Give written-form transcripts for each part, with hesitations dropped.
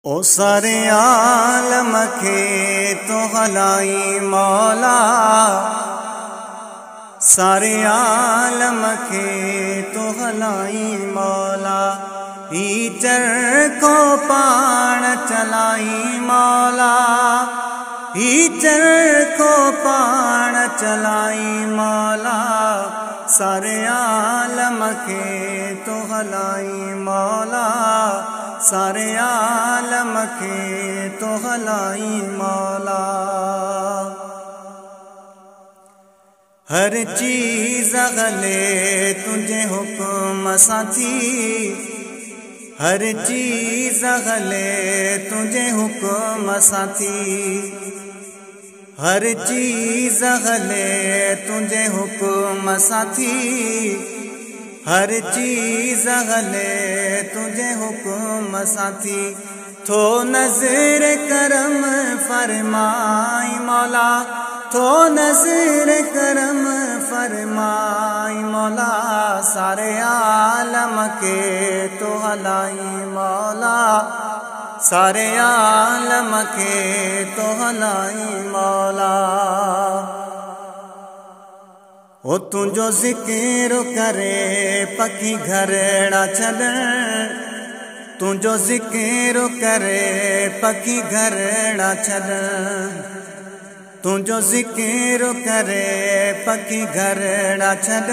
ओ सारे आलम के तो हलाई मौला, सारे आलम के तो हलाई मौला। हीचर को पाण चलाई मौला, हीचर को पाण चलाई मौला। सारे आलम के तो हलाई मौला, सारे आलम के तो हलाई मौला। हर चीज़ गले तुझे हुक्म साथी, हर चीज़ गले तुझे हुक्म साथी, हर चीज़ गले तुझे हुक्म साथी, हर चीज़ गले तुझे हुक्म साथी। थो नज़र करम फरमाई मौला, थो नज़र करम फरमाई मौला। सारे आलम के तो हलाई मौला, सारे आलम के तो हलाई मौला। ओ तुझो ज़िक्र करे पखी घरड़ा छॾण, तुझो ज़िक्र करे पखी घरड़ा छॾण, तुझो ज़िक्र करे पखी घरड़ा छॾण,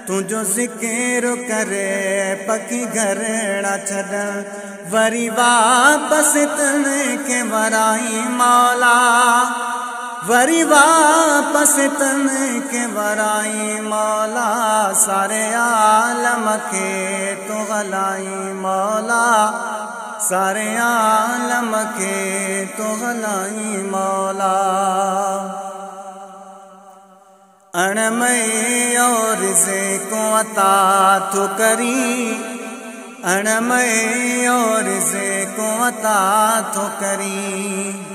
तुझो ज़िक्र करे पखी घरड़ा छॾण। वरी वापसि तन के वराई मौला, वरी वापसि तन के वराई मौला। सारे आलम के तो हलाई मौला, सारे आलम के तो हलाई मौला। अणमय और से को अता तो करी, अणमय और से को अता तो करी,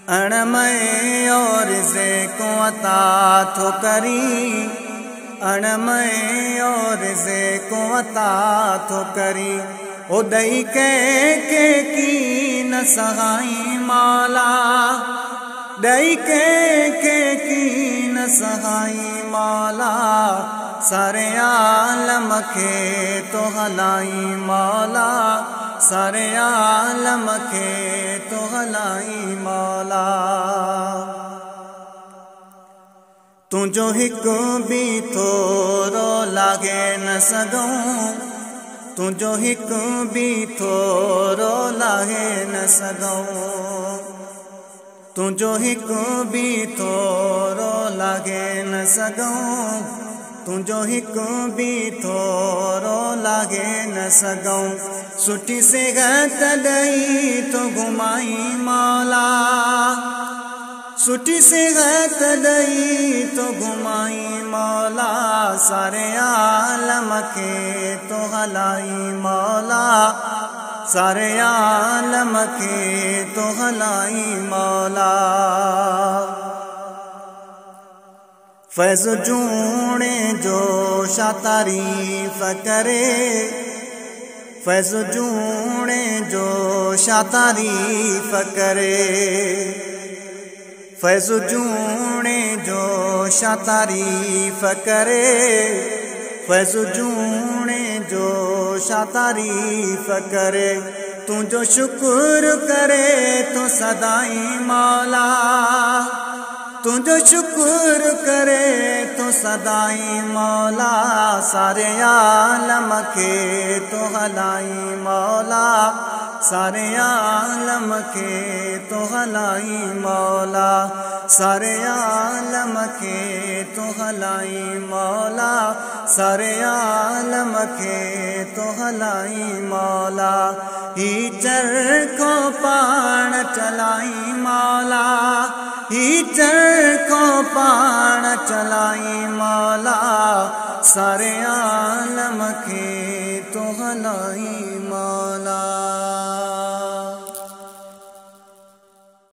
अणमय और से को अता तो करी, अणमय और से को अता तो करी। ओ दई के की न सहाई मौला, दई के की न सहाई मौला। सारे आलम के तो हलाई मौला, सारे आलम के तो हलाई मौला। तुझो हिकु भी थोरो लागे न सघूं, तुझो हिकु भी थोरो लागे न सघूं, तुझो हिकु भी थोरो लागे न सघूं, तुझो हिकु भी थोरो लागे न सघूं। सुठी सिहत ॾई तो घुमाई मौला, सुठी सिहत ॾई तो घुमाई मौला। सारे आलम के तो हलाई मौला, सारे आलम के तो हलाई मौला। फैज़ जूणे जो शा तारीफ़ करे, फैज़ जूणे जो शा तारीफ़ करे, फैज़ जूणे जो शा तारीफ़ करे, फैज़ जूणे जो शा तारीफ़ करे। तुझो शुक्र करे तो सदाई मौला, तुझो शुक्र करे तो सदाई मौला। सारे आलम के तो हलाई मौला, सारे आलम के तो हलाई मौला, सारे आलम के तो हलाई मौला, सारे आलम के तो हलाई मौला। हीचर को पाण चलाई मौला, हीचर को पाण चलाई मौला। सारे आलम के तो हलाई